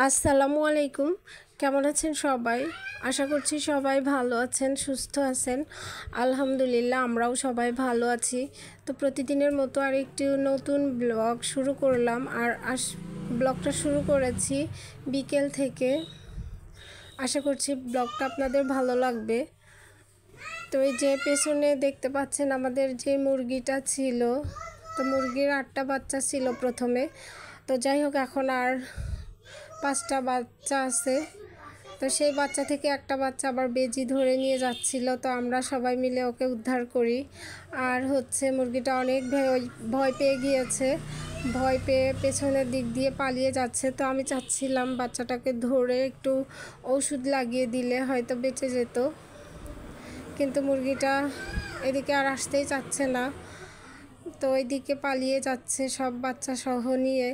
আসসালামু আলাইকুম। কেমন আছেন সবাই? আশা করছি সবাই ভালো আছেন, সুস্থ আছেন। আলহামদুলিল্লাহ আমরাও সবাই ভালো আছি। তো প্রতিদিনের মতো আর একটি নতুন ব্লগ শুরু করলাম। আর ব্লগটা শুরু করেছি বিকেল থেকে। আশা করছি ব্লগটা আপনাদের ভালো লাগবে। তো এই যে পেছনে দেখতে পাচ্ছেন আমাদের যে মুরগিটা ছিল, তো মুরগির 8টা বাচ্চা ছিল প্রথমে। তো যাই হোক, এখন আর 5টা বাচ্চা আছে। তো সেই বাচ্চা থেকে একটা বাচ্চা আবার বেজি ধরে নিয়ে যাচ্ছিল, তো আমরা সবাই মিলে ওকে উদ্ধার করি। আর মুরগিটা অনেক ভয় পেয়ে গিয়েছে, ভয় পেয়ে পেছনের দিক দিয়ে পালিয়ে যাচ্ছে। তো আমি চাচ্ছিলাম বাচ্চাটাকে ধরে একটু ওষুধ লাগিয়ে দিলে হয়তো বেঁচে যেত, কিন্তু মুরগিটা এদিকে আর আসতেই চাচ্ছে না। তো ওইদিকে পালিয়ে যাচ্ছে সব বাচ্চা সহ নিয়ে।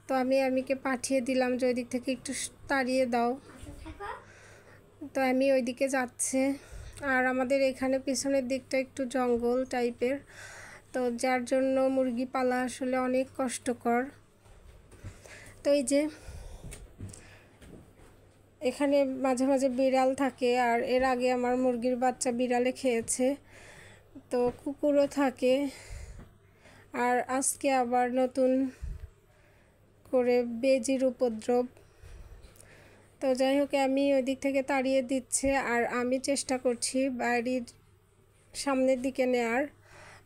তো আমিকে পাঠিয়ে দিলাম যে ওই দিক থেকে একটু তাড়িয়ে দাও। তো আমি ওইদিকে যাচ্ছে। আর আমাদের এখানে পিছনের দিকটা একটু জঙ্গল টাইপের, তো যার জন্য মুরগি পালা আসলে অনেক কষ্টকর। তো এই যে এখানে মাঝে মাঝে বিড়াল থাকে, আর এর আগে আমার মুরগির বাচ্চা বিড়ালে খেয়েছে। তো কুকুরও থাকে। আর আজকে আবার নতুন করে বেজির উপদ্রব। তো যাই হোক, আমি ওই দিক থেকে তাড়িয়ে দিচ্ছে, আর আমি চেষ্টা করছি বাড়ির সামনের দিকে নেয়ার,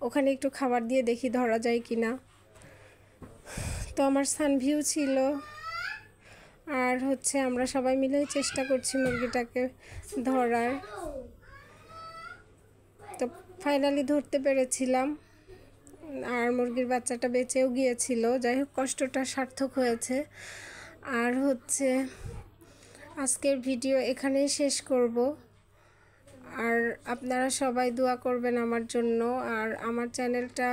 ওখানে একটু খাবার দিয়ে দেখি ধরা যায় কি না। তো আমার সানভিউ ছিল, আর আমরা সবাই মিলে চেষ্টা করছি মুরগিটাকে ধরার। তো ফাইনালি ধরতে পেরেছিলাম, আর মুরগির বাচ্চাটা বেঁচেও গিয়েছিল। যাই হোক, কষ্টটা সার্থক হয়েছে। আর আজকের ভিডিও এখানেই শেষ করব। আর আপনারা সবাই দোয়া করবেন আমার জন্য, আর আমার চ্যানেলটা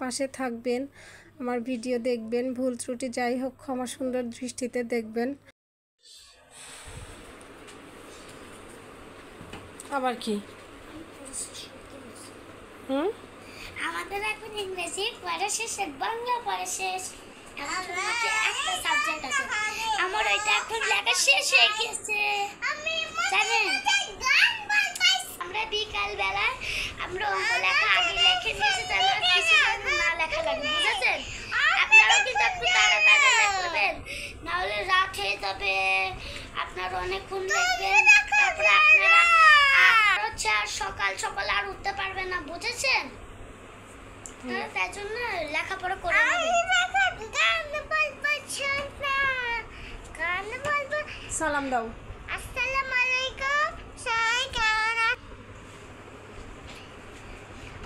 পাশে থাকবেন, আমার ভিডিও দেখবেন। ভুল ত্রুটি যাই হোক ক্ষমা সুন্দর দৃষ্টিতে দেখবেন। আবার কি আমাদের এখন ইংরেজি পড়া শেষ, বাংলা পড়া শেষ, একটা সাবজেক্ট আছে আমার, ওইটা এখন লেখা শেষ হয়ে গেছে জানেন। আমরা বিকাল বেলা আমরা অঙ্ক লেখা আগে লিখে নিয়েছি, তাহলে কিছু না লেখা লাগবে, বুঝেছেন? আপনারাও কিন্তু একটু তাড়াতাড়ি লিখবেন, নাহলে রাত হয়ে যাবে, আপনারা অনেকক্ষণ লিখবেন, তারপরে আপনারা আর সকাল সকাল আর উঠতে পারবেন না, বুঝেছেন? তাই জন্য লেখাপড়া করে সালাম দাও। আসসালামু আলাইকুম, সবাই কেমন আছেন?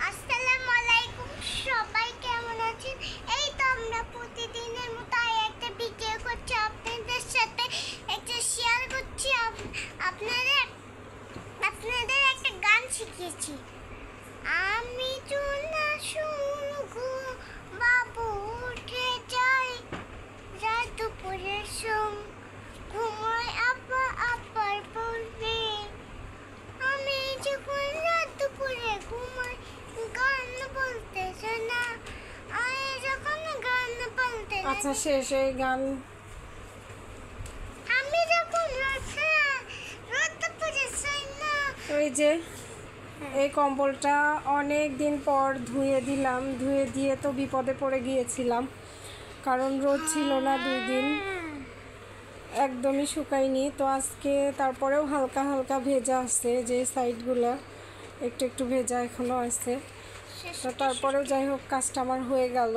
আসসালামু আলাইকুম, সবাই কেমন আছেন? এই তো আমরা প্রতিদিনের মতো একটা ভিডিও করছি, আপনাদের সাথে একটা শেয়ার করছি। আপনাদের একটা গান শিখিয়েছি। আমি চুনা শুনগো বাবু উঠে যাই, রাত দুপুরের সং ঘুমোয় আপার বলবে, আমি যখন রাত দুপুরে ঘুমাই গান বলতে শোনা, আমি যখন গান বলতে আচ্ছা, শেষ এই গান। আমি যখন রাত দুপুরে শোনা। ওই যে এই কম্বলটা অনেক দিন পর ধুয়ে দিলাম, ধুয়ে দিয়ে তো বিপদে পড়ে গিয়েছিলাম, কারণ রোদ ছিল না 2 দিন, একদমই শুকায়নি। তো আজকে তারপরেও হালকা হালকা ভেজা আছে, যে সাইডগুলো একটু একটু ভেজা এখনও আছে। তো তারপরেও যাই হোক, কাজটা আমার হয়ে গেল।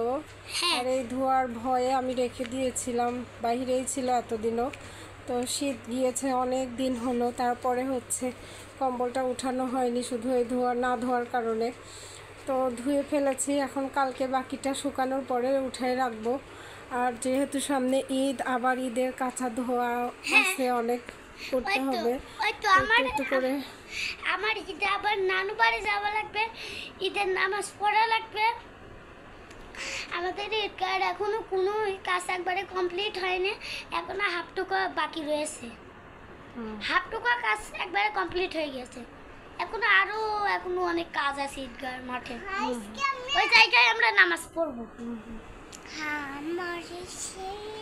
আর এই ধোয়ার ভয়ে আমি রেখে দিয়েছিলাম, বাইরেই ছিল এতদিনও। তো শীত গিয়েছে, অনেক দিন হলো, তারপরে কম্বলটা উঠানো হয়নি, শুধু এই ধোয়ার কারণে। তো ধুয়ে ফেলেছি, এখন কালকে বাকিটা শুকানোর পরে উঠায় রাখবো। আর যেহেতু সামনে ঈদ, আবার ঈদের কাঁচা ধোয়া আছে, অনেক করতে হবে। একটু করে আমার ঈদে আবার নানু বাড়ি যাওয়া লাগবে, ঈদের নামাজ পড়া লাগবে। আমাদের ঈদ কার্ড এখনো কোনো কাজ একবারে কমপ্লিট হয়নি, এখনো হাফ টুকা বাকি রয়েছে। হাফ টুকা কাজ একবারে কমপ্লিট হয়ে গেছে, এখনো অনেক কাজ আছে ঈদগাহ মাঠে, ওই জায়গায় আমরা নামাজ পড়বো। আমার সেই